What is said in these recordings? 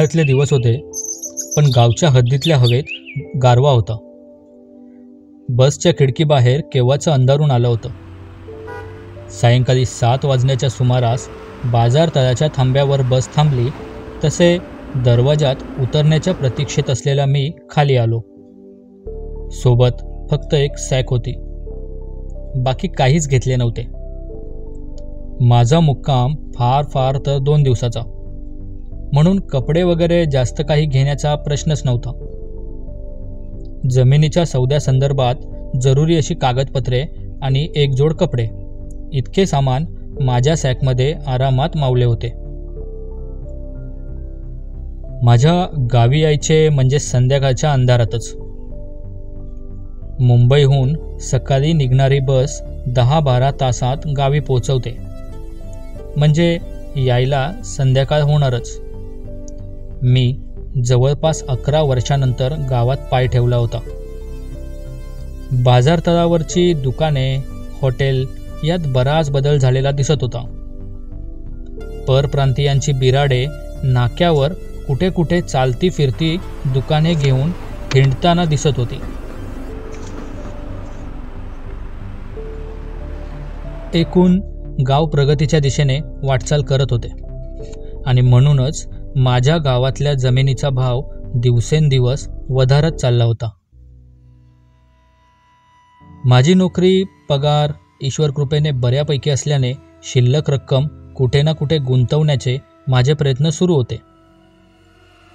उन्हाळ्यातले दिवस होते, पण गावच्या हद्दीतल्या हवेत गारवा होता. बसच्या खिडकीबाहेर केव्हाचं अंधारून आलं होतं. सायंकाळी 7 वाजण्याच्या सुमारास बाजार तळाच्या थांब्यावर बस थांबली तसे दरवाजात उतरण्याच्या प्रतीक्षेत असलेला मी खाली आलो. सोबत फक्त एक सॅक होती, बाकी काहीच घेतले नव्हते. माझा मुक्काम फार फार तर 2 दिवसाचा, म्हणून कपडे वगैरे जास्त काही घेण्याचा प्रश्नच नव्हता. जमिनीच्या सौद्यासंदर्भात जरुरी अशी कागदपत्रे आणि एक जोड कपडे, इतके सामान माझ्या सॅकमध्ये आरामात मावले होते. माझ्या गावी यायचे म्हणजे संध्याकाळच्या अंधारातच. मुंबईहून सकाळी निघणारी बस 10-12 तासात गावी पोहोचवते, म्हणजे यायला संध्याकाळ होणारच. मी जवळपास 11 वर्षानंतर गावात पाय ठेवला होता. बाजारतळावरची दुकाने, हॉटेल यात बराच बदल झालेला दिसत होता. परप्रांतीयांची बिराडे नाक्यावर कुठे कुठे चालती फिरती दुकाने घेऊन हिंडताना दिसत होती. एकूण गाव प्रगतीच्या दिशेने वाटचाल करत होते आणि म्हणूनच माझ्या गावातल्या जमिनीचा भाव दिवसेंदिवस वधारत चालला होता. माझी नोकरी, पगार ईश्वरकृपेने बऱ्यापैकी असल्याने शिल्लक रक्कम कुठे ना कुठे गुंतवण्याचे माझे प्रयत्न सुरू होते.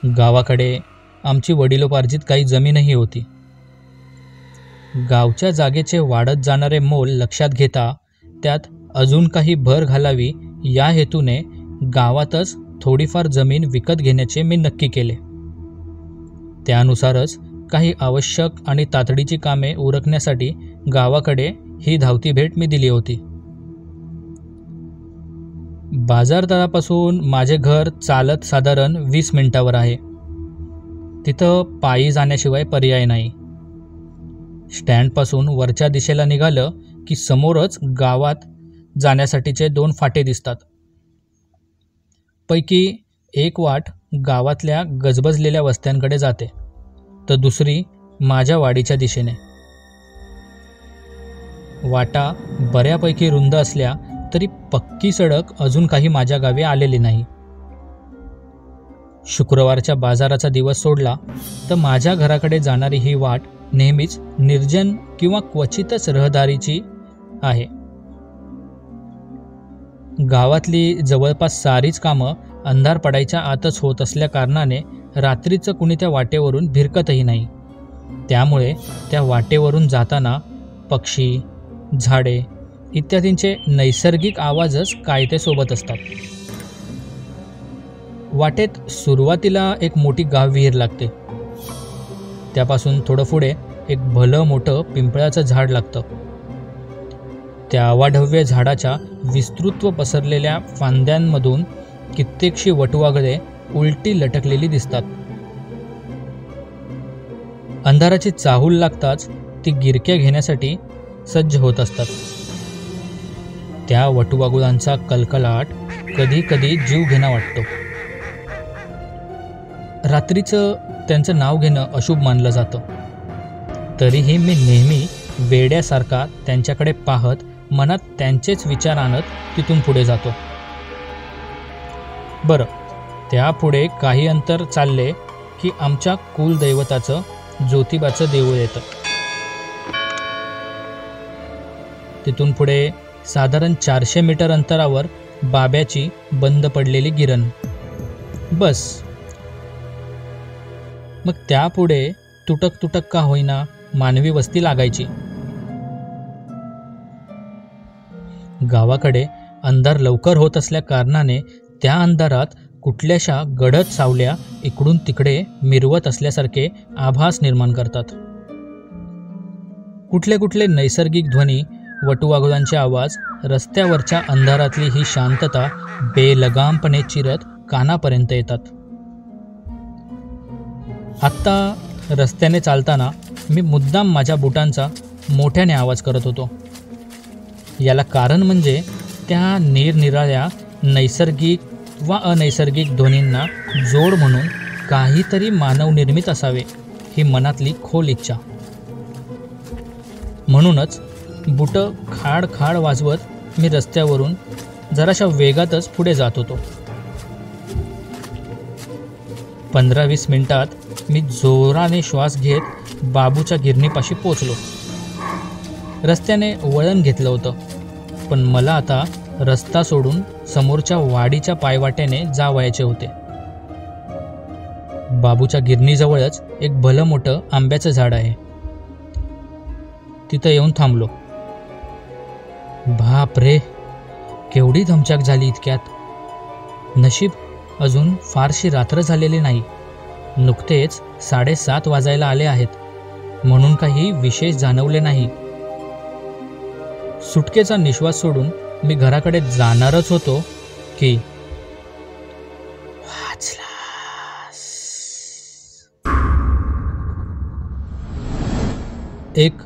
गावाकडे आमची वडिलोपार्जित काही जमीनही होती. गावच्या जागेचे वाढत जाणारे मोल लक्षात घेता त्यात अजून काही भर घालावी या हेतूने गावातच थोडीफार जमीन विकत घेण्याचे मी नक्की केले. त्यानुसारच काही आवश्यक आणि तातडीची कामे उरकण्यासाठी गावाकडे ही धावती भेट मी दिली होती. बाजारतळापासून माझे घर चालत साधारण 20 मिनिटावर आहे. तिथं पायी जाण्याशिवाय पर्याय नाही. स्टँडपासून वरच्या दिशेला निघालं की समोरच गावात जाण्यासाठीचे 2 फाटे दिसतात. पैकी एक वाट गावातल्या गजबजलेल्या वस्त्यांकडे जाते, तर दुसरी माझ्या वाडीच्या दिशेने. वाटा बऱ्यापैकी रुंद असल्या तरी पक्की सडक अजून काही माझ्या गावी आलेली नाही. शुक्रवारच्या बाजाराचा दिवस सोडला तर माझ्या घराकडे जाणारी ही वाट नेहमीच निर्जन किंवा क्वचितच रहदारीची आहे. गावातली जवळपास सारीच कामं अंधार पडायच्या आतच होत असल्या कारणाने रात्रीचं कुणी त्या वाटेवरून भिरकतही नाही. त्यामुळे त्या वाटेवरून जाताना पक्षी, झाडे इत्यादींचे नैसर्गिक आवाजच कायतेसोबत असतात. वाटेत सुरुवातीला एक मोठी गाव विहीर लागते. त्यापासून थोडं पुढे एक भलं मोठं पिंपळाचं झाड लागतं. त्या अवाढव्य झाडाच्या विस्तृत्व पसरलेल्या फांद्यांमधून कित्येकशी वटवाघळे उलटी लटकलेली दिसतात. अंधाराची चाहूल लागताच ती गिरक्या घेण्यासाठी सज्ज होत असतात. त्या वटवाघुळांचा कलकलाट कधी कधी जीवघेणा वाटतो. रात्रीचं त्यांचं नाव घेणं अशुभ मानलं जातं. तरीही मी नेहमी वेड्यासारखा त्यांच्याकडे पाहत मनात त्यांचेच विचार आणत तिथून पुढे जातो. बरं, त्यापुढे काही अंतर चालले की आमच्या कुलदैवताचं ज्योतिबाचं देऊळ येतं. तिथून पुढे साधारण 400 मीटर अंतरावर बाब्याची बंद पडलेली गिरण. बस, मग त्यापुढे तुटक तुटक का होईना मानवी वस्ती लागायची. गावाकडे अंधार लवकर होत असल्या कारणाने त्या अंधारात कुठल्याशा गडद सावल्या इकडून तिकडे मिरवत असल्यासारखे आभास निर्माण करतात. कुठले कुठले नैसर्गिक ध्वनी, वटवाघुळांचे आवाज, रस्त्यावरच्या अंधारातली ही शांतता बेलगामपणे चिरत कानापर्यंत येतात. आत्ता रस्त्याने चालताना मी मुद्दाम माझ्या बुटांचा मोठ्याने आवाज करत होतो. याला कारण म्हणजे त्या निरनिराळ्या नैसर्गिक वा अनैसर्गिक ध्वनींना जोड म्हणून काहीतरी मानवनिर्मित असावे ही मनातली खोल इच्छा. म्हणूनच बुटं खाड खाड वाजवत मी रस्त्यावरून जराशा वेगातच पुढे जात होतो. 15-20 मिनिटात मी जोराने श्वास घेत बाबूच्या गिरणीपाशी पोचलो. रस्त्याने वळण घेतलं होतं, पण मला आता रस्ता सोडून समोरच्या वाडीच्या पायवाट्याने जावयाचे होते. बाबूच्या गिरणीजवळच एक भलं मोठं आंब्याचं झाड आहे. तिथं येऊन थांबलो. बाप रे, केवढी धमचाक झाली इतक्यात. नशीब अजून फारशी रात्र झालेली नाही. नुकतेच 7:30 वाजायला आले आहेत, म्हणून काही विशेष जाणवले नाही. सुटकेचा निश्वास सोडून मी घराकडे जाणारच होतो की वाचलास. एक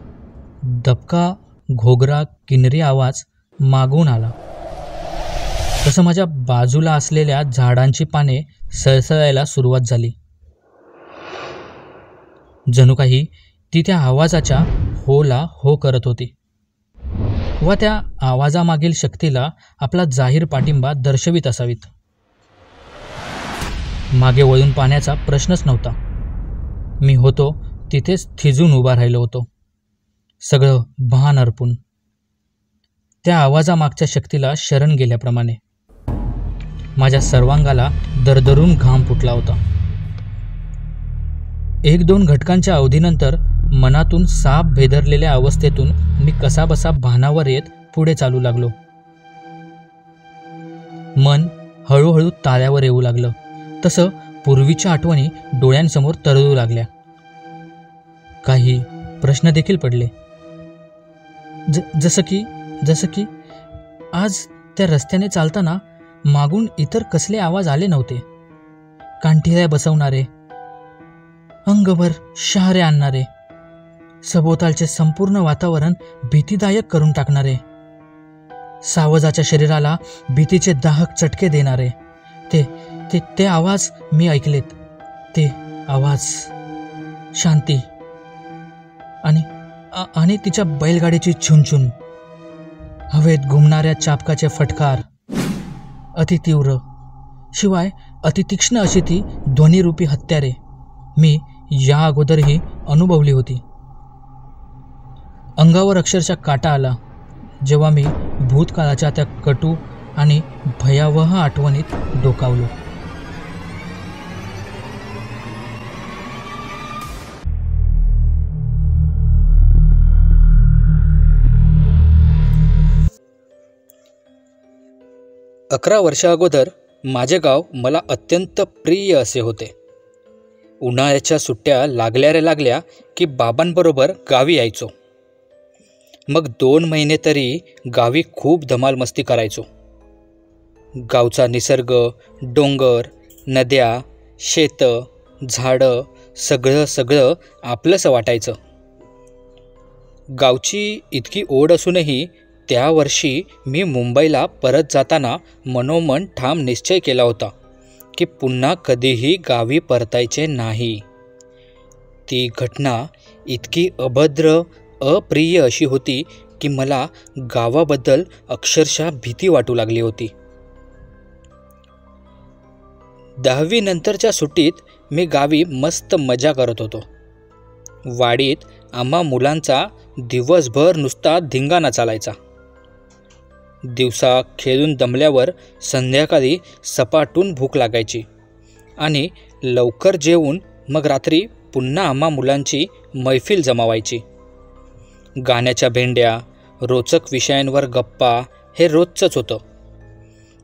दबका घोगरा किन्नरी आवाज मागून आला. तसं माझ्या बाजूला असलेल्या झाडांची पाने सळसळायला सुरुवात झाली. जणू काही ती त्या आवाजाच्या होला हो करत होती व त्या आवाजामागील शक्तीला आपला जाहीर पाठिंबा दर्शवित असावीत. मागे वळून पाहण्याचा प्रश्नच नव्हता. मी होतो तिथेच थिजून उभा राहिलो होतो, सगळं भान अर्पून, त्या आवाजामागच्या शक्तीला शरण गेल्याप्रमाणे. माझ्या सर्वांगाला दरदरून घाम फुटला होता. 1-2 घटकांच्या अवधीनंतर मनातून साप भेदरलेल्या अवस्थेतून मी कसाबसा भानावर येत पुढे चालू लागलो. मन हळूहळू ताळ्यावर येऊ लागलं. तसं पूर्वीच्या आठवणी डोळ्यांसमोर तरळू लागल्या. काही प्रश्न देखील पडले. जसं की आज त्या रस्त्याने चालताना मागून इतर कसले आवाज आले नव्हते. कांठिऱ्या बसवणारे, अंगभर शहारे आणणारे, सभोवतालचे संपूर्ण वातावरण भीतीदायक करून टाकणारे, सावजाच्या शरीराला भीतीचे दाहक चटके देणारे ते आवाज मी ऐकलेत. ते आवाज, शांती आणि तिच्या बैलगाडीची छुनछुन, हवेत घुमणाऱ्या चाबकाचे फटकार, अतितीव्र शिवाय अतितीक्ष्ण अशी ती ध्वनिरूपी हत्यारे मी या अगोदरही अनुभवली होती. अंगावर अक्षरशः काटा आला जेव्हा मी भूतकाळाच्या त्या कटू आणि भयावह आठवणीत डोकावलो. अकरा वर्षा अगोदर माझे गाव मला अत्यंत प्रिय असे होते. उन्हाळ्याच्या सुट्ट्या लागल्या की बाबांबरोबर गावी यायचो. मग 2 महिने तरी गावी खूप धमाल मस्ती करायचो. गावचा निसर्ग, डोंगर, नद्या, शेतं, झाडं सगळं आपलंसं वाटायचं. गावची इतकी ओढ असूनही त्या वर्षी मी मुंबईला परत जाताना मनोमन ठाम निश्चय केला होता की पुन्हा कधीही गावी परतायचे नाही. ती घटना इतकी अभद्र, अप्रिय अशी होती की मला गावाबद्दल अक्षरशः भीती वाटू लागली होती. 10वी नंतरच्या सुट्टीत मी गावी मस्त मजा करत होतो. वाडीत आम्हा मुलांचा दिवसभर नुसता धिंगाणा चालायचा. दिवसा खेळून दमल्यावर संध्याकाळी सपाटून भूक लागायची आणि लवकर जेवून मग रात्री पुन्हा आम्हा मुलांची मैफिल जमावायची. गाण्याच्या भेंड्या, रोचक विषयांवर गप्पा हे रोजचंच होतं.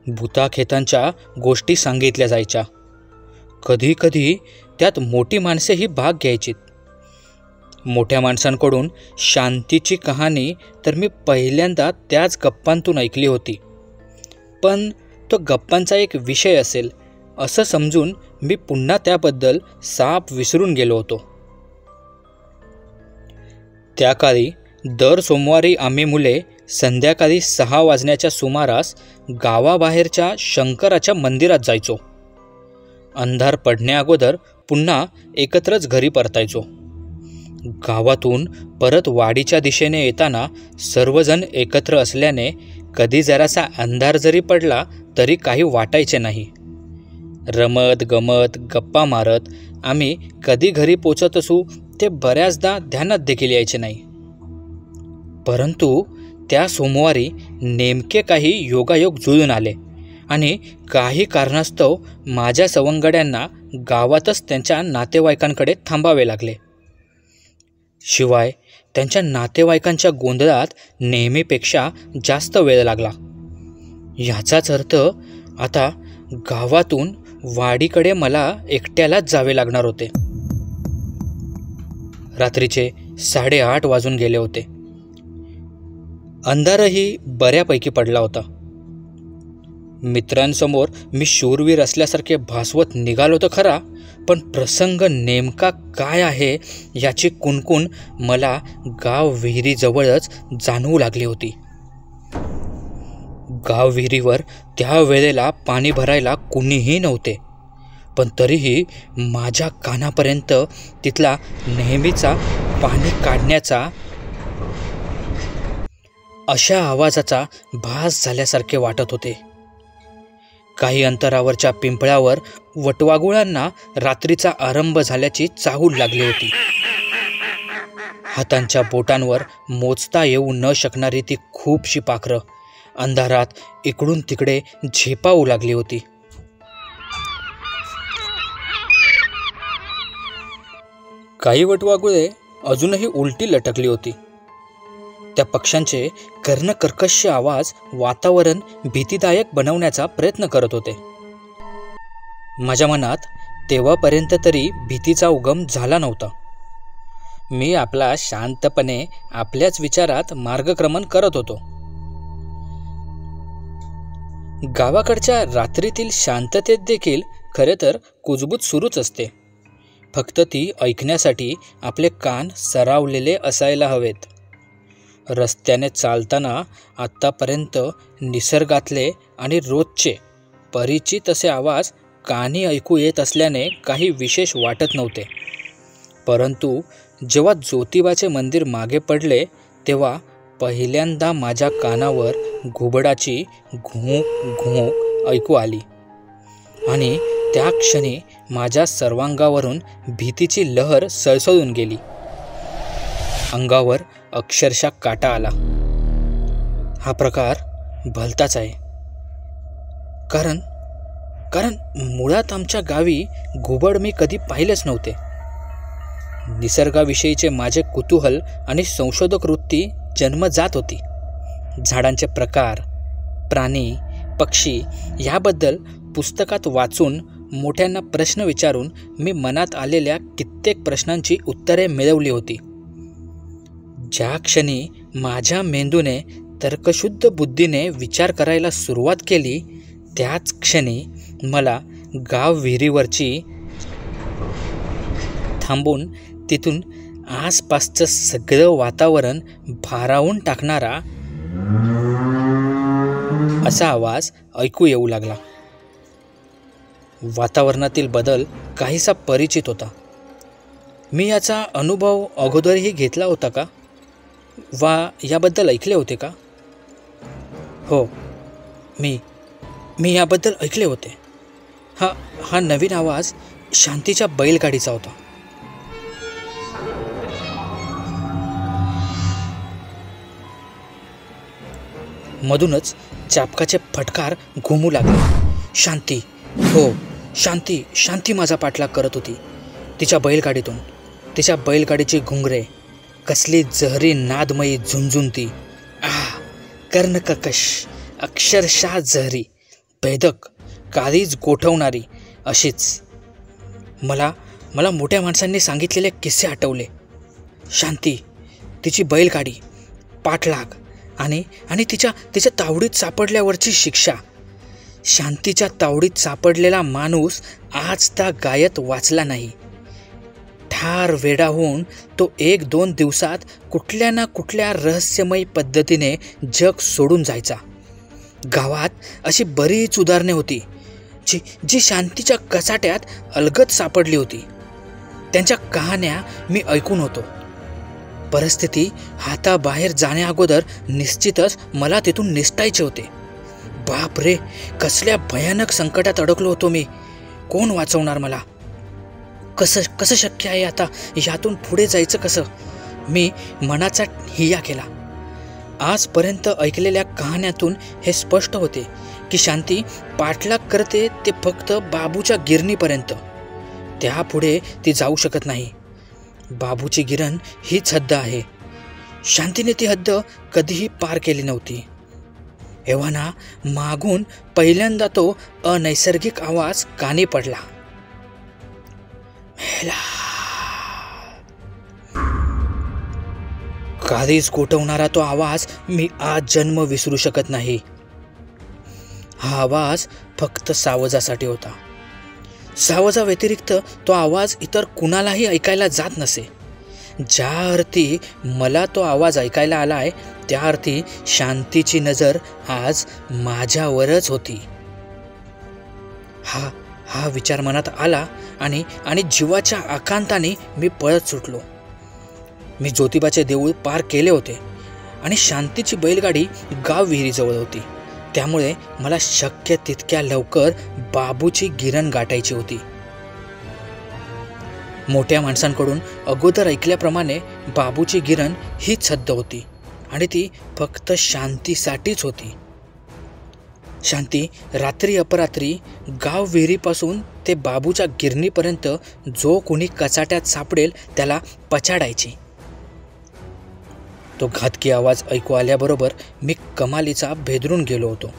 भूताखेतांच्या गोष्टी सांगितल्या जायच्या. कधी त्यात मोठी माणसेही भाग घ्यायचीत. मोठ्या माणसांकडून शांतीची कहाणी तर मी पहिल्यांदा त्याच गप्पांतून ऐकली होती. पण तो गप्पांचा एक विषय असेल असं समजून मी पुन्हा त्याबद्दल साप विसरून गेलो होतो. त्या काळी दर सोमवारी आम्ही मुले संध्याकाळी 6 वाजण्याच्या सुमारास गावाबाहेरच्या शंकराच्या मंदिरात जायचो. अंधार पडण्याअगोदर पुन्हा एकत्रच घरी परतायचो. गावातून परत वाडीच्या दिशेने येताना सर्वजण एकत्र असल्याने कधी जरासा अंधार जरी पडला तरी काही वाटायचे नाही. रमत गमत गप्पा मारत आम्ही कधी घरी पोचत असू ते बऱ्याचदा ध्यानात देखील यायचे नाही. परंतु त्या सोमवारी नेमके काही योगायोग जुळून आले आणि काही कारणास्तव माझ्या सवंगड्यांना गावातच त्यांच्या नातेवाईकांकडे थांबावे लागले. शिवाय त्यांच्या नातेवाईकांच्या गोंधळात नेहमीपेक्षा जास्त वेळ लागला. याचाच अर्थ आता गावातून वाडीकडे मला एकट्यालाच जावे लागणार होते. रात्रीचे 8:30 वाजून गेले होते. अंधारही बऱ्यापैकी पडला होता. मित्रांसमोर मी शूरवीर असल्यासारखे भासवत निघालो तर खरा, पण प्रसंग नेमका काय आहे याची कुणकुण मला गाव विहिरीजवळच जाणवू लागली होती. गाव विहिरीवर त्या वेळेला पाणी भरायला कुणीही नव्हते, पण तरीही माझ्या कानापर्यंत तिथला नेहमीचा पाणी काढण्याचा अशा आवाजाचा भास झाल्यासारखे वाटत होते. काही अंतरावरच्या पिंपळावर वटवाघुळांना रात्रीचा आरंभ झाल्याची चाहूल लागली होती. हातांच्या बोटांवर मोजता येऊ न शकणारी ती खूपशी पाखरं अंधारात इकडून तिकडे झेपावू लागली होती. काही वटवाघुळे अजूनही उलटी लटकली होती. त्या पक्ष्यांचे कर्णकर्कश आवाज वातावरण भीतीदायक बनवण्याचा प्रयत्न करत होते. माझ्या मनात तेव्हापर्यंत तरी भीतीचा उगम झाला नव्हता. मी आपला शांतपणे आपल्याच विचारात मार्गक्रमण करत होतो. गावाकडच्या रात्रीतील शांततेत देखील खरे तर कुजबूज सुरूच असते. फक्त ती ऐकण्यासाठी आपले कान सरावलेले असायला हवेत. रस्त्याने चालताना आत्तापर्यंत निसर्गातले आणि रोजचे परिचित असे आवाज कानी ऐकू येत असल्याने काही विशेष वाटत नव्हते. परंतु जेव्हा ज्योतिबाचे मंदिर मागे पडले तेव्हा पहिल्यांदा माझ्या कानावर घुबडाची घुूक घुूक ऐकू आली आणि त्या क्षणी माझ्या सर्वांगावरून भीतीची लहर सळसळून गेली. अंगावर अक्षरशः काटा आला. हा प्रकार भलताच आहे, कारण मुळात आमच्या गावी घुबड मी कधी पाहिलेच नव्हते. निसर्गाविषयीचे माझे कुतूहल आणि संशोधक वृत्ती जन्मजात होती. झाडांचे प्रकार, प्राणी, पक्षी याबद्दल पुस्तकात वाचून मोठ्यांना प्रश्न विचारून मी मनात आलेल्या कित्येक प्रश्नांची उत्तरे मिळवली होती. ज्या क्षणी माझ्या मेंदूने तर्कशुद्ध बुद्धीने विचार करायला सुरुवात केली त्याच क्षणी मला गाव विहिरीवरची थांबून तिथून आसपासचं सगळं वातावरण भारावून टाकणारा असा आवाज ऐकू येऊ लागला. वातावरणातील बदल काहीसा परिचित होता. मी याचा अनुभव अगोदरही घेतला होता का, वा याबद्दल ऐकले होते का? हो, मी याबद्दल ऐकले होते. हा नवीन आवाज शांतीच्या बैलगाडीचा होता. मधूनच चाबकाचे फटकार घुमू लागले. शांती, हो शांती, शांती माझा पाठलाग करत होती. तिच्या बैलगाडीतून, तिच्या बैलगाडीची घुंगरे, कसली जहरी नादमयी झुंझुंती. कर्णकर्कश, अक्षरशः जहरी, भेदक, काळीज गोठवणारी अशीच. मला मोठ्या माणसांनी सांगितलेले किस्से आठवले. शांती, तिची बैलगाडी, पाठलाग आणि तिच्या तावडीत सापडल्यावरची शिक्षा. शांतीच्या तावडीत सापडलेला माणूस आज त्या गायत वाचला नाही. ठार वेडा होऊन तो 1-2 दिवसात कुठल्या ना कुठल्या रहस्यमयी पद्धतीने जग सोडून जायचा. गावात अशी बरीच उदाहरणे होती जी शांतीच्या कचाट्यात अलगद सापडली होती. त्यांच्या कहाण्या मी ऐकून होतो. परिस्थिती हाताबाहेर जाण्याअगोदर निश्चितच मला तिथून निसटायचे होते. बाप रे, कसल्या भयानक संकटात अडकलो होतो मी. कोण वाचवणार मला? कसं शक्य आहे आता यातून पुढे जायचं कसं? मी मनाचा हिया केला. आजपर्यंत ऐकलेल्या कहाण्यातून हे स्पष्ट होते की शांती पाठलाग करते ते फक्त बाबूच्या गिरणीपर्यंत. त्यापुढे ती जाऊ शकत नाही. बाबूची गिरण हीच हद्द आहे. शांतीने ती हद्द कधीही पार केली नव्हती. एव्हाना मागून पहिल्यांदा तो अनैसर्गिक आवाज कानी पडला. कधीच गोठवणारा तो आवाज मी आज जन्म विसरू शकत नाही. हा आवाज फक्त सावजासाठी होता. सावजा व्यतिरिक्त तो आवाज इतर कुणालाही ऐकायला जात नसे. ज्या अर्थी मला तो आवाज ऐकायला आलाय त्या अर्थी शांतीची नजर आज माझ्यावरच होती. हा विचार मनात आला आणि जीवाच्या आकांताने मी पळत सुटलो. मी ज्योतिबाचे देऊळ पार केले होते आणि शांतीची बैलगाडी गाव विहिरीजवळ होती. त्यामुळे मला शक्य तितक्या लवकर बाबूची गिरण गाठायची होती. मोठ्या माणसांकडून अगोदर ऐकल्याप्रमाणे बाबूची गिरण हीच हद्द होती आणि ती फक्त शांतीसाठीच होती. शांती रात्री अपरात्री गाव विहिरीपासून ते बाबूच्या गिरणीपर्यंत जो कोणी कचाट्यात सापडेल त्याला पछाडायची. तो घातकी आवाज ऐकू आल्याबरोबर मी कमालीचा भेदरून गेलो होतो.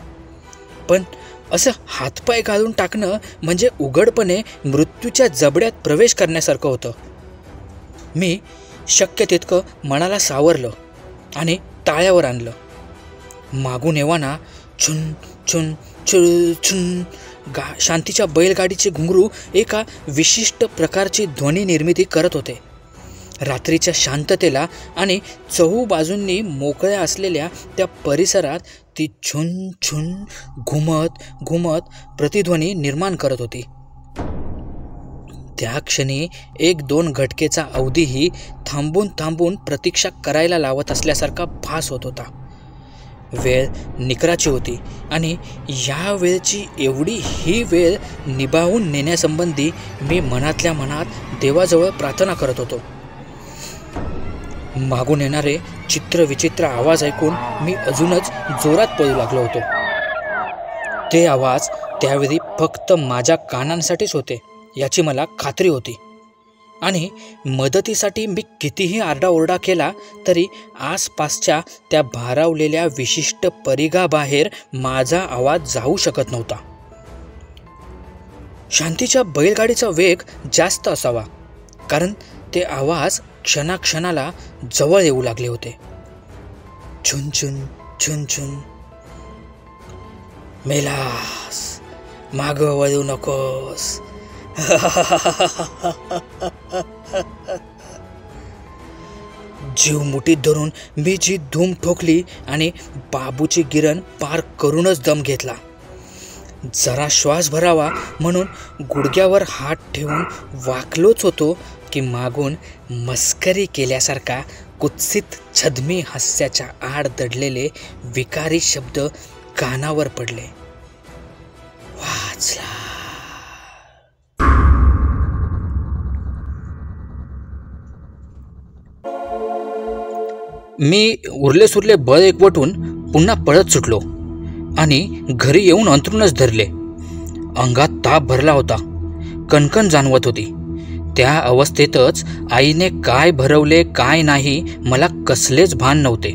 पण असं हातपाय घालून टाकणं म्हणजे उघडपणे मृत्यूच्या जबड्यात प्रवेश करण्यासारखं होतं. मी शक्य तितकं मनाला सावरलं आणि ताळ्यावर आणलं. मागून येवाना छुन छुन छुल छुन शांतीच्या बैलगाडीचे घुंगरू एका विशिष्ट प्रकारची ध्वनी निर्मिती करत होते. रात्रीच्या शांततेला आणि चहूबाजूंनी मोकळ्या असलेल्या त्या परिसरात ती छुन छुन घुमत घुमत प्रतिध्वनी निर्माण करत होती. त्या क्षणी 1-2 घटकेचा अवधीही थांबून थांबून प्रतीक्षा करायला लावत असल्यासारखा भास होत होता. वेळ निकराची होती आणि या वेळची एवढी ही वेळ निभावून नेण्यासंबंधी मी मनातल्या मनात देवाजवळ प्रार्थना करत होतो. मागून येणारे चित्रविचित्र आवाज ऐकून मी अजूनच जोरात पळू लागलो होतो. ते आवाज त्यावेळी फक्त माझ्या कानांसाठीच होते याची मला खात्री होती आणि मदतीसाठी मी कितीही आरडाओरडा केला तरी आसपासच्या त्या भारावलेल्या विशिष्ट परिघाबाहेर माझा आवाज जाऊ शकत नव्हता. शांतीच्या बैलगाडीचा वेग जास्त असावा कारण ते आवाज क्षणाक्षणाला जवळ येऊ लागले होते. छुन छुन छुन छुन. मेलास, मागं वळू नकोस. जीव मुठीत धरून मी जी धूम ठोकली आणि बाबूची गिरण पार करूनच दम घेतला. जरा श्वास भरावा म्हणून गुडघ्यावर हात ठेवून वाकलोच होतो की मागून मस्करी केल्यासारखा कुत्सित छद्मी हास्याच्या आड दडलेले विकारी शब्द कानावर पडले. वाचला. मी उरले सुरले बळ एकवटून पुन्हा पळत सुटलो आणि घरी येऊन अंथरूणच धरले. अंगात ताप भरला होता. कणकण जाणवत होती. त्या अवस्थेतच आईने काय भरवले काय नाही मला कसलेच भान नव्हते.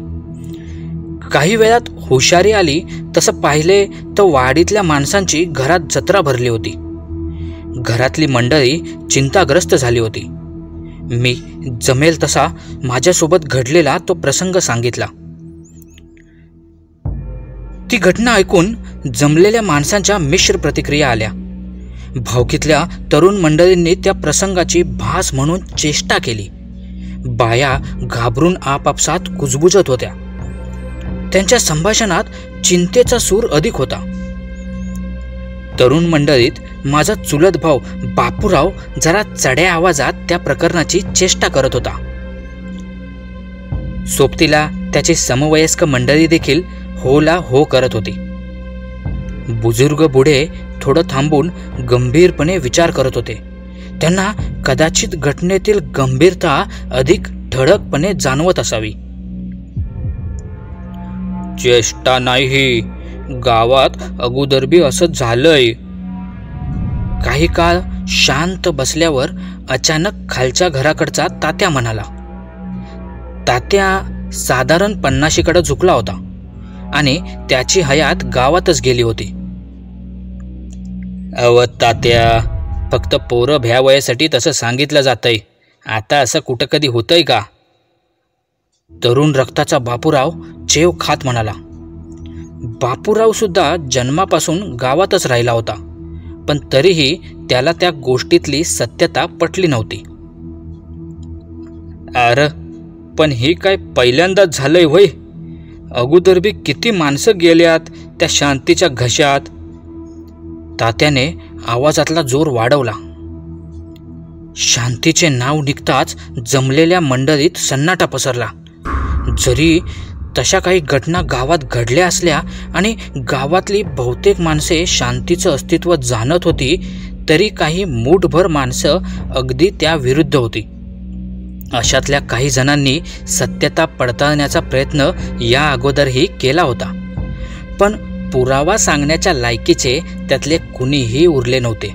काही वेळात हुशारी आली तसं पाहिले तर वाडीतल्या माणसांची घरात जत्रा भरली होती. घरातली मंडळी चिंताग्रस्त झाली होती. मी जमेल तसा माझ्यासोबत घडलेला तो प्रसंग सांगितला. ती घटना ऐकून जमलेल्या माणसांच्या मिश्र प्रतिक्रिया आल्या. भावकीतल्या तरुण मंडळींनी त्या प्रसंगाची भास म्हणून चेष्टा केली. बाया घाबरून आपापसात कुजबुजत होत्या. त्यांच्या संभाषणात चिंतेचा सूर अधिक होता. तरुण मंडळीत माझा चुलत भाऊ बापूराव जरा चढ्या आवाजात त्या प्रकरणाची चेष्टा करत होता. सोबतीला त्याची समवयस्क मंडळी देखील होला हो करत होती. बुजुर्ग बुढे थोडं थांबून गंभीरपणे विचार करत होते. त्यांना कदाचित घटनेतील गंभीरता अधिक ठळकपणे जाणवत असावी. चेष्टा नाही, गावात अगोदरबी असं झालंय. काही काळ शांत बसल्यावर अचानक खालच्या घराकडचा तात्या म्हणाला. तात्या साधारण 50कडे झुकला होता आणि त्याची हयात गावातच गेली होती. अव तात्या, फक्त पोरं भ्या वयासाठी तसं सांगितलं जातंय. आता असं कुठं कधी होतंय का? तरुण रक्ताचा बापूराव चेव खात म्हणाला. बापूराव सुद्धा जन्मापासून गावातच राहिला होता, पण तरीही त्याला त्या गोष्टीतली सत्यता पटली नव्हती. अरे पण ही काय पहिल्यांदाच झालंय होय? अगोदर बी किती माणसं गेल्यात त्या शांतीच्या घशात. तात्याने आवाजातला जोर वाढवला. शांतीचे नाव निघताच जमलेल्या मंडळीत सन्नाटा पसरला. जरी तशा काही घटना गावात घडल्या असल्या आणि गावातली बहुतेक माणसे शांतीचं अस्तित्व जाणत होती, तरी काही मूठभर माणसं अगदी त्या विरुद्ध होती. अशातल्या काही जणांनी सत्यता पडताळण्याचा प्रयत्न या अगोदरही केला होता, पण पुरावा सांगण्याच्या लायकीचे त्यातले कुणीही उरले नव्हते.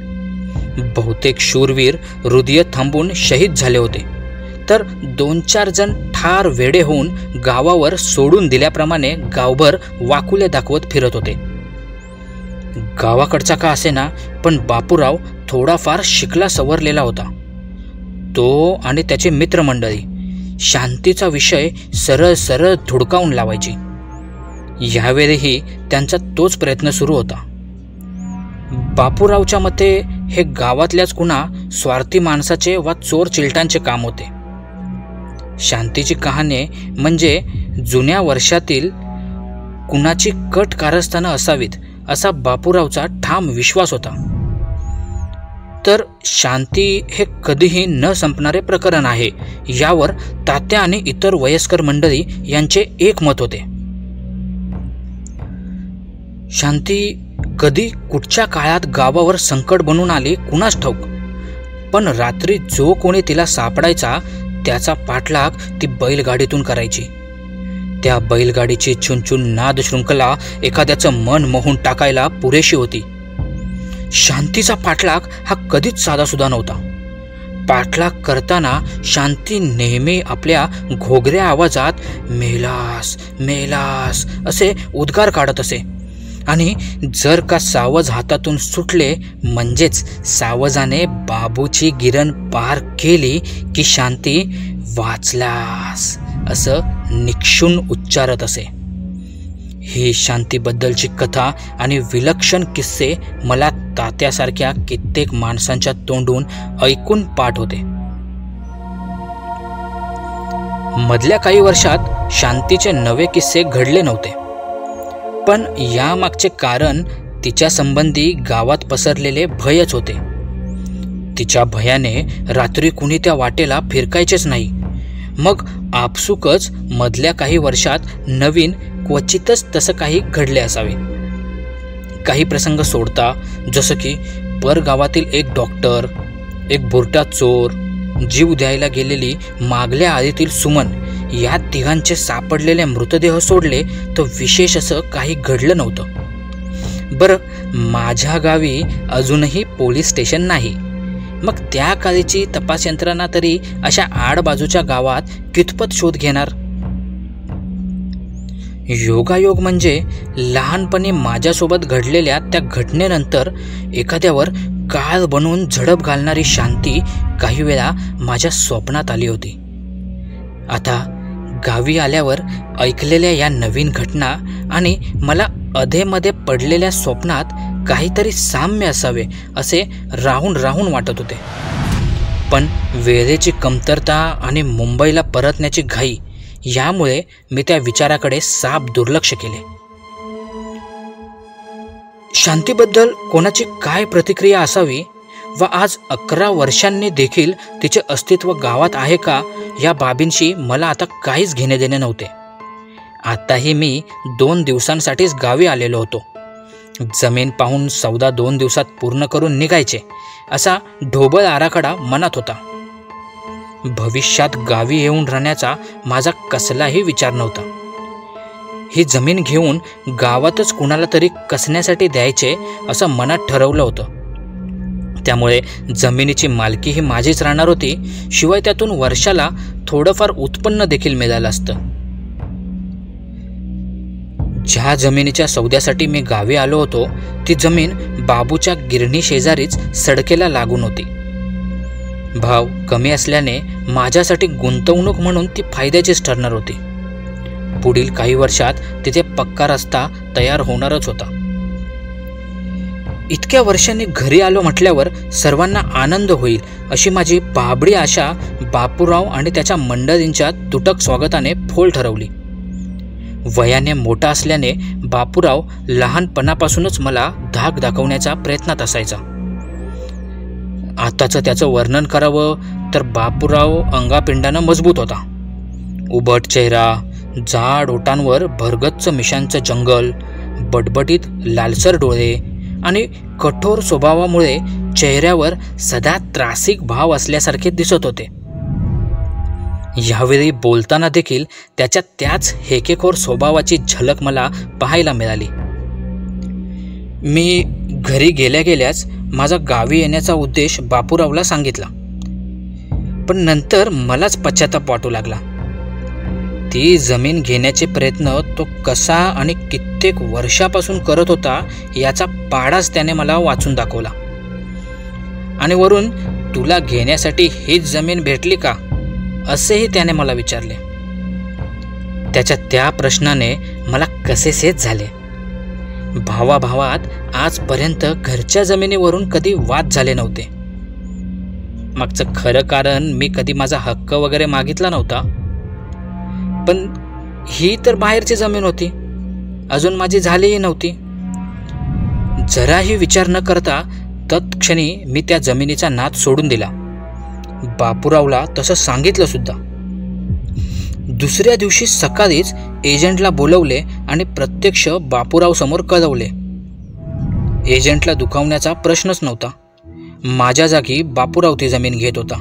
बहुतेक शूरवीर हृदय थांबून शहीद झाले होते, तर 2-4 जण ठार वेडे होऊन गावावर सोडून दिल्याप्रमाणे गावभर वाकुले दाखवत फिरत होते. गावाकडचा का असेना, पण बापूराव थोडाफार शिकला सवरलेला होता. तो आणि त्याचे मित्रमंडळी शांतीचा विषय सरळ सरळ धुडकावून लावायची. यावेळीही त्यांचा तोच प्रयत्न सुरू होता. बापूरावच्या मते हे गावातल्याच कुणा स्वार्थी माणसाचे वा चोर चिलटांचे काम होते. शांतीची कहाणी म्हणजे जुन्या वर्षातील कुणाची कट कारस्थानं असावीत असा बापूरावचा ठाम विश्वास होता. तर शांती हे कधीही न संपणारे प्रकरण आहे, यावर तात्या आणि इतर वयस्कर मंडळी यांचे एक मत होते. शांती कधी कुठच्या काळात गावावर संकट बनून आली कुणास ठाऊक, पण रात्री जो कोणी तिला सापडायचा त्याचा पाठलाग ती बैलगाडीतून करायची. त्या बैलगाडीची चुनचुन नाद शृंखला एखाद्याचं मन मोहून टाकायला पुरेशी होती. शांतीचा पाठलाग हा कधीच साधासुद्धा नव्हता. पाठलाग करताना शांती नेहमी आपल्या घोगऱ्या आवाजात मेलास मेलास असे उद्गार काढत असे, आणि जर का सावज हातातून सुटले म्हणजेच सावजाने बाबूची गिरण पार केली की शांती वाचलास असं निक्षून उच्चारत असे. ही शांतीबद्दलची कथा आणि विलक्षण किस्से मला तात्यासारख्या कित्येक माणसांच्या तोंडून ऐकून पाठ होते. मधल्या काही वर्षात शांतीचे नवे किस्से घडले नव्हते, पण यामागचे कारण तिच्या संबंधी गावात पसरलेले भयच होते. तिच्या भयाने रात्री कुणी त्या वाटेला फिरकायचेच नाही. मग आपसुकच मधल्या काही वर्षात नवीन क्वचितच तसं काही घडले असावे. काही प्रसंग सोडता, जसं की परगावातील एक डॉक्टर, एक बुरटा चोर, जीव द्यायला गेलेली मागल्या आळीतील सुमन, या तिघांचे सापडलेले मृतदेह सोडले तर विशेष असं काही घडलं नव्हतं. बरं, माझ्या गावी अजूनही पोलीस स्टेशन नाही, मग त्या काळीची तपास यंत्रणा तरी अशा आडबाजूच्या गावात कितपत शोध घेणार? योगायोग म्हणजे लहानपणी माझ्यासोबत घडलेल्या त्या घटनेनंतर एखाद्यावर काळ बनवून झडप घालणारी शांती काही वेळा माझ्या स्वप्नात आली होती. आता गावी आल्यावर ऐकलेल्या या नवीन घटना आणि मला अधेमध्ये पडलेल्या स्वप्नात काहीतरी साम्य असावे असे राहून राहून वाटत होते. पण वेळेची कमतरता आणि मुंबईला परतण्याची घाई यामुळे मी त्या विचाराकडे साफ दुर्लक्ष केले. शांतीबद्दल कोणाची काय प्रतिक्रिया असावी व आज 11 वर्षांनी देखील तिचे अस्तित्व गावात आहे का या बाबींशी मला आता काहीच घेणे देणे नव्हते. आताही मी 2 दिवसांसाठीच गावी आलेलो होतो. जमीन पाहून सौदा 2 दिवसात पूर्ण करून निघायचे असा ढोबळ आराखडा मनात होता. भविष्यात गावी येऊन राहण्याचा माझा कसलाही विचार नव्हता. ही जमीन घेऊन गावातच कुणाला तरी कसण्यासाठी द्यायचे असं मनात ठरवलं होतं. त्यामुळे जमिनीची मालकी ही माझीच राहणार होती. शिवाय त्यातून वर्षाला थोडंफार उत्पन्न देखील मिळालं असतं. ज्या जमिनीच्या सौद्यासाठी मी गावी आलो होतो ती जमीन बाबूच्या गिरणी शेजारीच सडकेला लागून होती. भाव कमी असल्याने माझ्यासाठी गुंतवणूक म्हणून ती फायद्याचीच ठरणार होती. पुढील काही वर्षात तिथे पक्का रस्ता तयार होणारच होता. इतक्या वर्षांनी घरी आलो म्हटल्यावर सर्वांना आनंद होईल अशी माझी बाबडी आशा बापूराव आणि त्याच्या मंडळींच्या तुटक स्वागताने फोल ठरवली. वयाने मोठा असल्याने बापूराव लहानपणापासूनच मला धाक दाखवण्याच्या प्रयत्नात असायचा. आताचं त्याचं वर्णन करावं तर बापूराव अंगापिंडानं मजबूत होता. उभट चेहरा, जाड ओठांवर भरगच्च मिशांचं जंगल, बटबटीत लालसर डोळे आणि कठोर स्वभावामुळे चेहऱ्यावर सदा त्रासिक भाव असल्यासारखे दिसत होते. यावेळी बोलताना देखील त्याच्या त्याच हेकेखोर स्वभावाची झलक मला पाहायला मिळाली. मी घरी गेल्या गेल्याच माझा गावी येण्याचा उद्देश बापूरावला सांगितला. पण नंतर मलाच पश्चाताप वाटू लागला. ती जमीन घेण्याचे प्रयत्न तो कसा आणि कित्येक वर्षापासून करत होता याचा पाडाच त्याने मला वाचून दाखवला. आणि वरून तुला घेण्यासाठी हीच जमीन भेटली का असेही त्याने मला विचारले. त्याच्या त्या प्रश्नाने मला कसेसेच झाले. भावाभावात आजपर्यंत घरच्या जमिनीवरून कधी वाद झाले नव्हते. मागचं खरं कारण मी कधी माझा हक्क वगैरे मागितला नव्हता. पण ही तर बाहेरची जमीन होती, अजून माझी झालीही नव्हती. जराही विचार न करता तत्क्षणी मी त्या जमिनीचा नाद सोडून दिला. बापूरावला तसं सांगितलं सुद्धा. दुसऱ्या दिवशी सकाळीच एजंटला बोलवले आणि प्रत्यक्ष बापूराव समोर कळवले. एजंटला दुखावण्याचा प्रश्नच नव्हता. माझ्या जागी बापूराव ती जमीन घेत होता.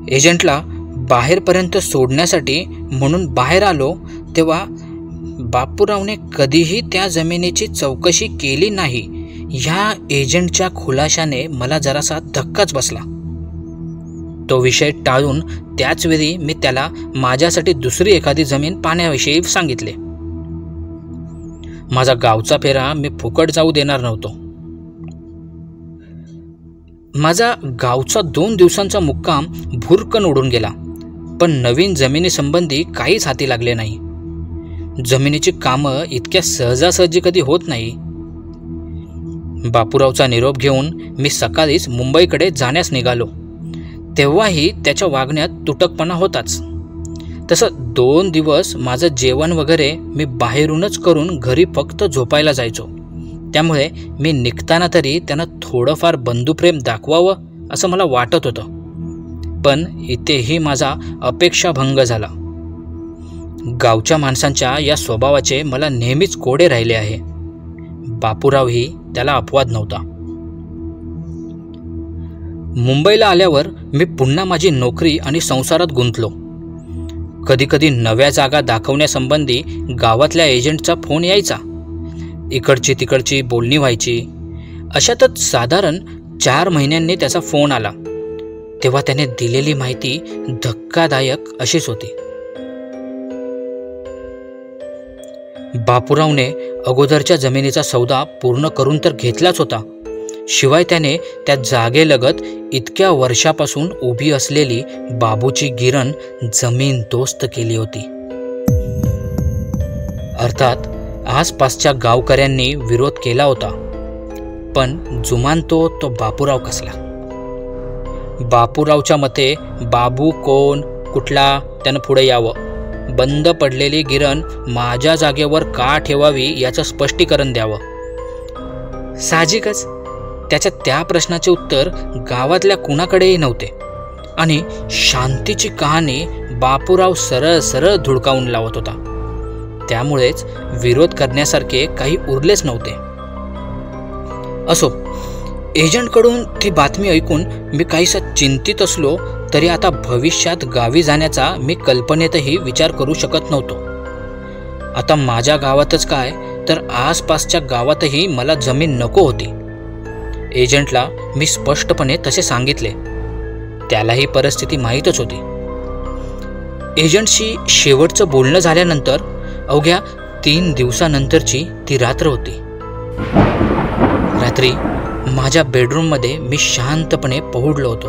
एजंटला बाहेरपर्यंत सोडण्यासाठी म्हणून बाहेर आलो तेव्हा बापूरावने कधीही त्या जमिनीची चौकशी केली नाही ह्या एजंटच्या खुलाशाने मला जरासा धक्काच बसला. तो विषय टाळून त्याच वेळी मी त्याला माझ्यासाठी दुसरी एखादी जमीन पाहण्याविषयी सांगितले. माझा गावचा फेरा मी फुकट जाऊ देणार नव्हतो. माझा गावचा 2 दिवसांचा मुक्काम भुरकन उडून गेला. पण नवीन जमिनीसंबंधी काहीच हाती लागले नाही. जमिनीची कामं इतक्या सहजासहजी कधी होत नाही. बापूरावचा निरोप घेऊन मी सकाळीच मुंबईकडे जाण्यास निघालो. तेव्हाही त्याच्या वागण्यात तुटकपणा होताच. तसं 2 दिवस माझं जेवण वगैरे मी बाहेरूनच करून घरी फक्त झोपायला जायचो. त्यामुळे मी निघताना तरी त्यानं थोडंफार बंधुप्रेम दाखवावं असं मला वाटत होतं. पण इथेही माझा अपेक्षाभंग झाला. गावच्या माणसांच्या या स्वभावाचे मला नेहमीच कोडे राहिले आहे. बापूरावही त्याला अपवाद नव्हता. मुंबईला आल्यावर मी पुन्हा माझी नोकरी आणि संसारात गुंतलो. कधीकधी नव्या जागा दाखवण्यासंबंधी गावातल्या एजंटचा फोन यायचा. इकडची तिकडची बोलणी व्हायची. अशातच साधारण 4 महिन्यांनी त्याचा फोन आला. तेव्हा त्याने दिलेली माहिती धक्कादायक अशीच होती. बापूरावने अगोदरच्या जमिनीचा सौदा पूर्ण करून तर घेतलाच होता. शिवाय त्याने त्या जागेलगत इतक्या वर्षापासून उभी असलेली बाबूची गिरण जमीन दोस्त केली होती. अर्थात आसपासच्या गावकऱ्यांनी विरोध केला होता. पण जुमानतो तो बापूराव कसला. बापूरावच्या मते बाबू कोण, कुठला, त्यानं पुढे यावं. बंद पडलेली गिरण माझ्या जागेवर का ठेवावी याचं स्पष्टीकरण द्यावं. साहजिकच त्याच्या त्या प्रश्नाचे उत्तर गावातल्या कुणाकडेही नव्हते आणि शांतीची कहाणी बापूराव सरळ सरळ धुडकावून लावत होता. त्यामुळेच विरोध करण्यासारखे काही उरलेच नव्हते. असो, एजंटकडून ती बातमी ऐकून मी काहीसा चिंतित असलो तरी आता भविष्यात गावी जाण्याचा मी कल्पनेतही विचार करू शकत नव्हतो. आता माझ्या गावातच काय तर आसपासच्या गावातही मला जमीन नको होती. एजंटला मी स्पष्टपणे तसे सांगितले. त्यालाही परिस्थिती माहीतच होती. एजंटशी शेवटचं बोलणं झाल्यानंतर अवघ्या 3 दिवसानंतरची ती रात्र होती. रात्री माझ्या बेडरूममध्ये मी शांतपणे पहुडलो होतो.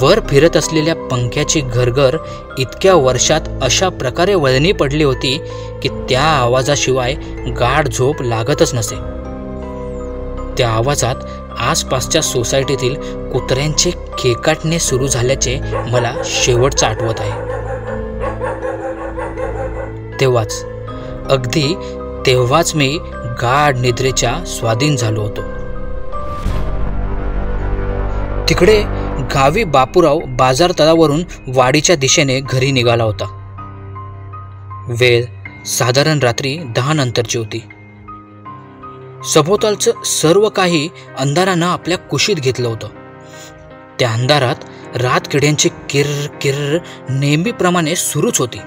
वर फिरत असलेल्या पंख्याची घरघर इतक्या वर्षात अशा प्रकारे वळणी पडली होती की त्या आवाजाशिवाय गाढ झोप लागतच नसे. त्या आवाजात आसपासच्या सोसायटीतील कुत्र्यांचे खेकाटणे सुरू झाल्याचे मला शेवटचं आठवत आहे. अगदी तेव्हाच मी गाढ निद्रेच्या स्वाधीन झालो होतो. तिकडे गावी बापूराव बाजार तळावरून वाडीच्या दिशेने घरी निघाला होता. वेळ साधारण रात्री 10 नंतरची होती. सभोवतालचं सर्व काही अंधारानं आपल्या कुशीत घेतलं होतं. त्या अंधारात रातकिड्यांची किर्र किर्र नेहमीप्रमाणे सुरूच होती.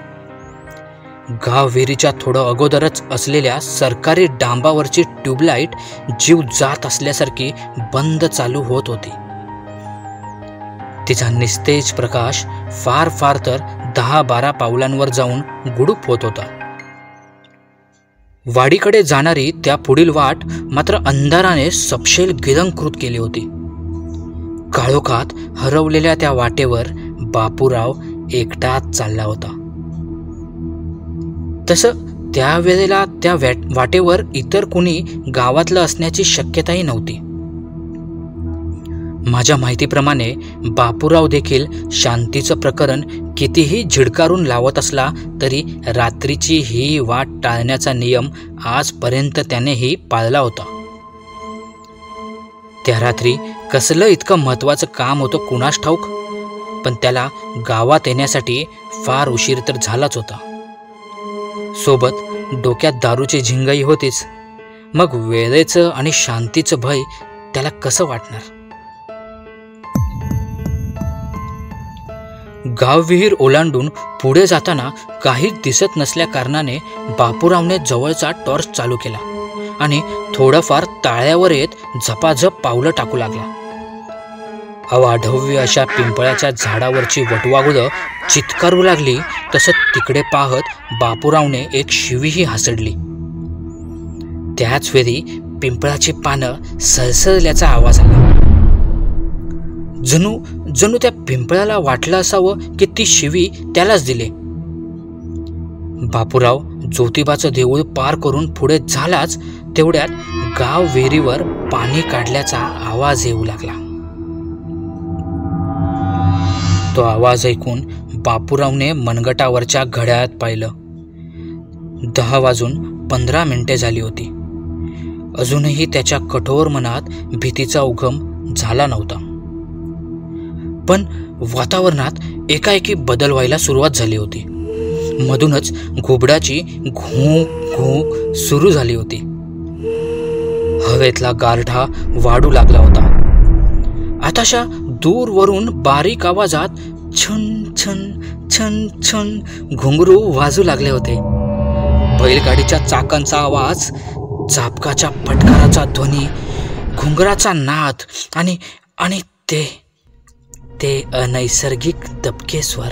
गाव विहिरीच्या थोडं अगोदरच असलेल्या सरकारी डांबावरची ट्यूबलाईट जीव जात असल्यासारखी बंद चालू होत होती. तिचा निस्तेज प्रकाश फार फार तर 10-12 पावलांवर जाऊन गुडूप होत होता. वाडीकडे जाणारी त्या पुढील वाट मात्र अंधाराने सपशेल गिळंकृत केली होती. काळोखात हरवलेल्या त्या वाटेवर बापूराव एकटाच चालला होता. तसं त्यावेळेला त्या वाटेवर इतर कुणी गावातलं असण्याची शक्यताही नव्हती. माझ्या माहितीप्रमाणे बापूराव देखील शांतीचं प्रकरण कितीही झिडकारून लावत असला तरी रात्रीची ही वाट टाळण्याचा नियम आजपर्यंत त्यानेही पाळला होता. त्या रात्री कसलं इतकं महत्त्वाचं काम होतं कुणास ठाऊक, पण त्याला गावात येण्यासाठी फार उशीर तर झालाच होता. सोबत डोक्यात दारूची झिंगई होतीच. मग वेळेचं आणि शांतीचं भय त्याला कसं वाटणार. गाव विहीर ओलांडून पुढे जाताना काहीच दिसत नसल्या कारणाने बापूरावने जवळचा टॉर्च चालू केला आणि थोडंफार ताळ्यावर येत झपाझप पावलं टाकू लागला. अवाढव्य अशा पिंपळाच्या झाडावरची वटवाघुळं चित्कारू लागली तसं तिकडे पाहत बापूरावने एक शिवीही हासडली. त्याच वेळी पिंपळाची पानं सळसळल्याचा आवाज आला. जणू त्या पिंपळाला वाटलं असावं की ती शिवी त्यालाच दिले. बापूराव ज्योतिबाचं देऊळ पार करून पुढे झालाच तेवढ्यात गाव विहिरीवर पाणी काढल्याचा आवाज येऊ लागला. तो आवाज ऐकून बापूरावने मनगटावरच्या घड्याळात पाहिलं. 10:15 झाली होती. अजूनही त्याच्या कठोर मनात भीतीचा उगम झाला नव्हता. पण वातावरणात एकाएकी बदल व्हायला सुरुवात झाली होती. मधूनच घुबडाची घू घू सुरू झाली होती. हवेतला गारठा वाढू लागला होता. आताशा दूरवरून बारीक आवाजात छन छन छन छन घुंगरू वाजू लागले होते. बैलगाडीच्या चाकांचा आवाज, चाबकाच्या फटकाराचा ध्वनी, घुंगराचा नाद आणि ते अनैसर्गिक दबके स्वर.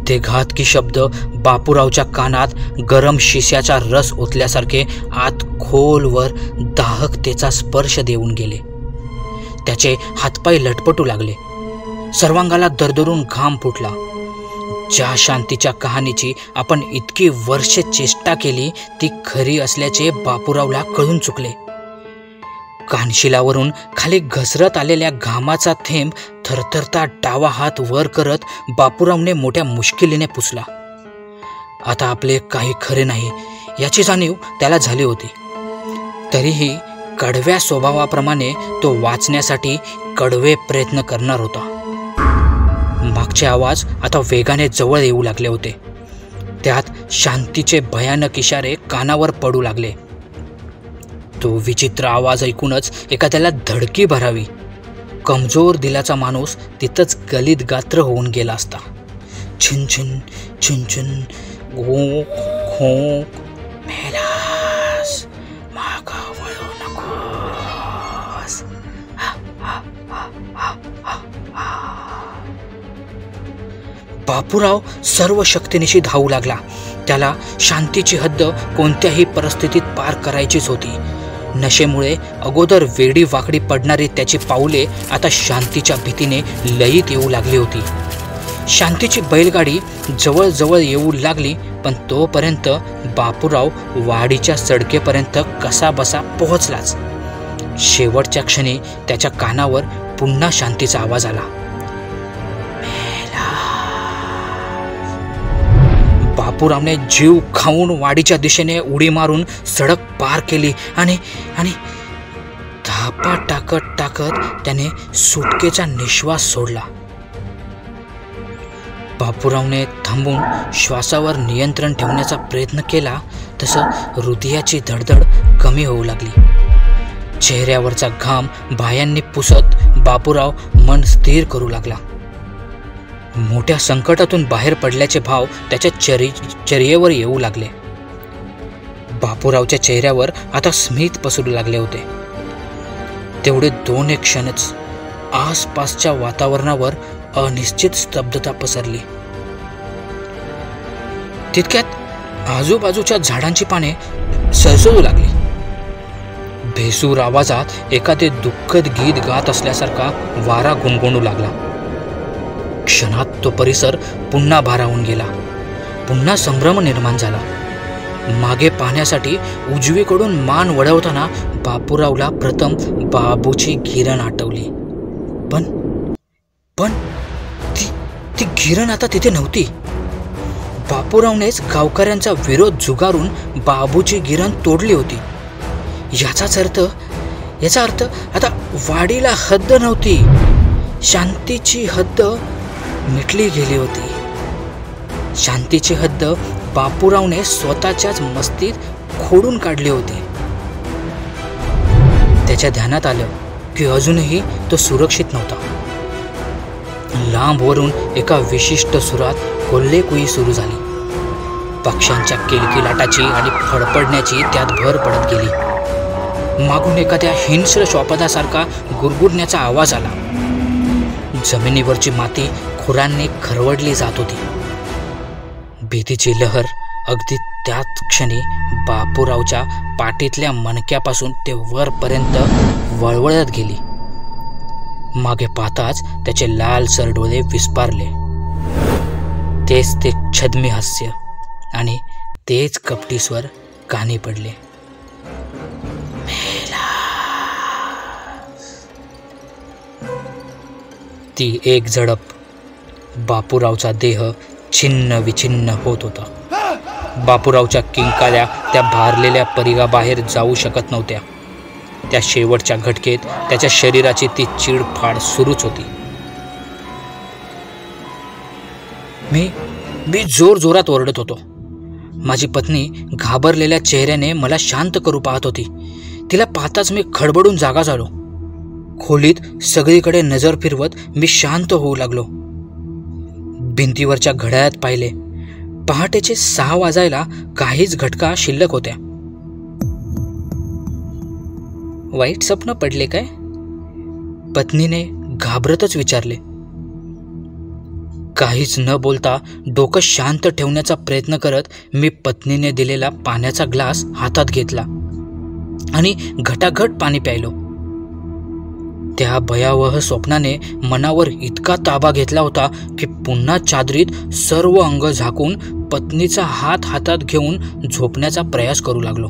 ते घातकी शब्द बापूरावच्या कानात गरम शिश्याचा रस ओतल्यासारखे आत खोलवर दाहकतेचा स्पर्श देऊन गेले. त्याचे हातपाय लटपटू लागले. सर्वांगाला दरदरून घाम फुटला. ज्या शांतीच्या कहाणीची आपण इतकी वर्षे चेष्टा केली ती खरी असल्याचे बापूरावला कळून चुकले. कानशिलावरून खाली घसरत आलेल्या घामाचा थेंब थरथरता डावा हात वर करत बापूरावने मोठ्या मुश्किलीने पुसला. आता आपले काही खरे नाही याची जाणीव त्याला झाली होती. तरीही कडव्या स्वभावाप्रमाणे तो वाचण्यासाठी कडवे प्रयत्न करणार होता. मागचे आवाज आता वेगाने जवळ येऊ लागले होते. त्यात शांतीचे भयानक इशारे कानावर पडू लागले. तो विचित्र आवाज ऐकूनच एखाद्याला धडकी भरावी. कमजोर दिलाचा माणूस तिथंच गलित गात्र होऊन गेला असता. छिनछिन छिनछिन घोक घोक मेलास मागं वळू नकोस. बापूराव सर्व शक्तीनिशी धावू लागला. त्याला शांतीची हद्द कोणत्याही परिस्थितीत पार करायचीच होती. नशेमुळे अगोदर वेडी वाकडी पडणारी त्याची पाऊले आता शांतीच्या भीतीने लयीत येऊ लागली होती. शांतीची बैलगाडी जवळजवळ येऊ लागली, पण तोपर्यंत बापूराव वाडीच्या सडकेपर्यंत कसाबसा पोहोचलाच. शेवटच्या क्षणी त्याच्या कानावर पुन्हा शांतीचा आवाज आला. बापूरावने जीव खाऊन वाडीच्या दिशेने उडी मारून सडक पार केली आणि धापा टाकत टाकत त्याने सुटकेचा निश्वास सोडला. बापूरावने थांबून श्वासावर नियंत्रण ठेवण्याचा प्रयत्न केला तसं हृदयाची धडधड कमी होऊ लागली. चेहऱ्यावरचा घाम बाह्यांनी पुसत बापूराव मन स्थिर करू लागला. मोठ्या संकटातून बाहेर पडल्याचे भाव त्याच्या चर्येवर येऊ लागले. बापूरावच्या चेहऱ्यावर आता स्मित पसरू लागले होते. तेवढे 2 क्षणच आसपासच्या वातावरणावर अनिश्चित स्तब्धता पसरली. तितक्यात आजूबाजूच्या झाडांची पाने सळसळू लागली. भेसूर आवाजात एखादे दुःखद गीत गात असल्यासारखा वारा गुणगुणू लागला. क्षणात तो परिसर पुन्हा भारावून गेला. पुन्हा संभ्रम निर्माण झाला. मागे पाहण्यासाठी उजवीकडून मान वळवताना बापूरावला प्रथम बाबूची गिरण आठवली. पण ती गिरण आता तिथे नव्हती. बापूरावनेच गावकऱ्यांचा विरोध झुगारून बाबूची गिरण तोडली होती. याचा अर्थ आता वाडीला हद्द नव्हती. शांतीची हद्द मिटली गेली होती. शांतीची हद्द बापूरावने स्वतःच्याच मस्तीत खोडून काढली होती. त्याच्या ध्यानात आलं की अजूनही तो सुरक्षित नव्हता. लांबवरून एका विशिष्ट सुरात कोल्हेकुई सुरू झाली. पक्ष्यांच्या किलकिलाटाची आणि फडफडण्याची त्यात भर पडत गेली. मागून एखाद्या हिंस्र श्वापदासारखा गुरगुरण्याचा आवाज आला. जमिनीवरची माती खुरांनी खरवडली जात होती. भीतीची लहर अगदी त्याच क्षणी बापूरावच्या पाठीतल्या मणक्यापासून ते वरपर्यंत वळवळत गेली. मागे पाहताच त्याचे लालसर डोळे विस्पारले. तेच ते छद्मी हास्य आणि तेच कपटी स्वर कानी पडले. ती एक झडप. बापूरावचा देह छिन्न विछिन्न होत होता. बापूरावच्या किंकाळ्या त्या भारलेल्या परिघाबाहेर जाऊ शकत नव्हत्या. त्या शेवटच्या घटकेत त्याच्या शरीराची ती चिडफाड सुरूच होती. मी जोरजोरात ओरडत होतो. माझी पत्नी घाबरलेल्या चेहऱ्याने मला शांत करू पाहत होती. तिला पाहताच मी खडबडून जागा झालो. खोलीत सगळीकडे नजर फिरवत मी शांत होऊ लागलो. भिंतीवरच्या घड्याळात पाहिले. पहाटेचे 6 वाजायला काहीच घटका शिल्लक होत्या. वाईट स्वप्न पडले काय? पत्नीने घाबरतच विचारले. काहीच न बोलता डोकं शांत ठेवण्याचा प्रयत्न करत मी पत्नीने दिलेला पाण्याचा ग्लास हातात घेतला आणि घटाघट पाणी प्यायलो. त्या भयावह स्वप्नाने मनावर इतका ताबा घेतला होता की पुन्हा चादरीत सर्व अंग झाकून पत्नीचा हात हातात घेऊन झोपण्याचा प्रयास करू लागलो.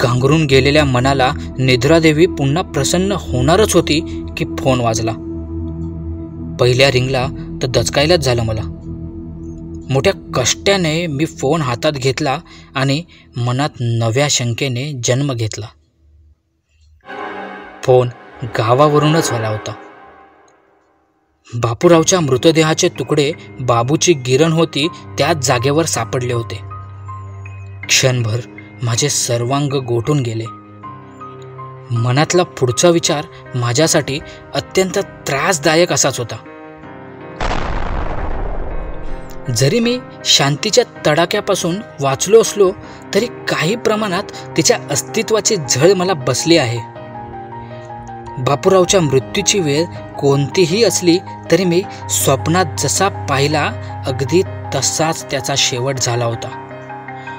गांगरून गेलेल्या मनाला निद्रादेवी पुन्हा प्रसन्न होणारच होती की फोन वाजला. पहिल्या रिंगला तर दचकायलाच झालं मला. मोठ्या कष्टाने मी फोन हातात घेतला आणि मनात नव्या शंकेने जन्म घेतला. फोन गावावरूनच आला होता. बापूरावच्या मृतदेहाचे तुकडे बाबूची गिरण होती त्याच जागेवर सापडले होते. क्षणभर माझे सर्वांग गोठून गेले. मनातला पुढचा विचार माझ्यासाठी अत्यंत त्रासदायक असाच होता. जरी मी शांतीच्या तडाख्यापासून वाचलो असलो तरी काही प्रमाणात तिच्या अस्तित्वाची झळ मला बसली आहे. बापूरावच्या मृत्यूची वेळ कोणतीही असली तरी मी स्वप्नात जसा पाहिला अगदी तसाच त्याचा शेवट झाला होता.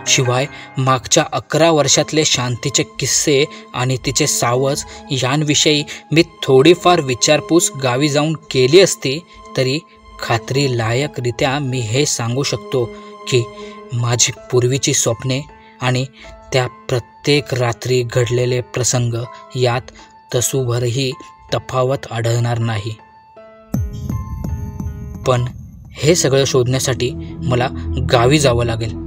शिवाय मागच्या 11 वर्षातले शांतीचे किस्से आणि तिचे सावज यांविषयी मी थोडीफार विचारपूस गावी जाऊन केली असती तरी खात्रीलायकरित्या मी हे सांगू शकतो की माझी पूर्वीची स्वप्ने आणि त्या प्रत्येक रात्री घडलेले प्रसंग यात तसूभरही तफावत आढळणार नाही. पण हे सगळं शोधण्यासाठी मला गावी जावं लागेल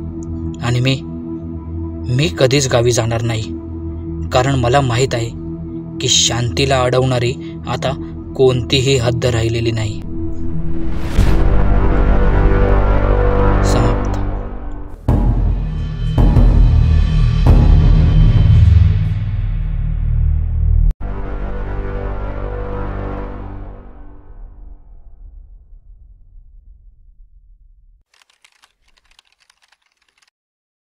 आणि मी कधीच गावी जाणार नाही, कारण मला माहीत आहे की शांतीला अडवणारी आता कोणतीही हद्द राहिलेली नाही.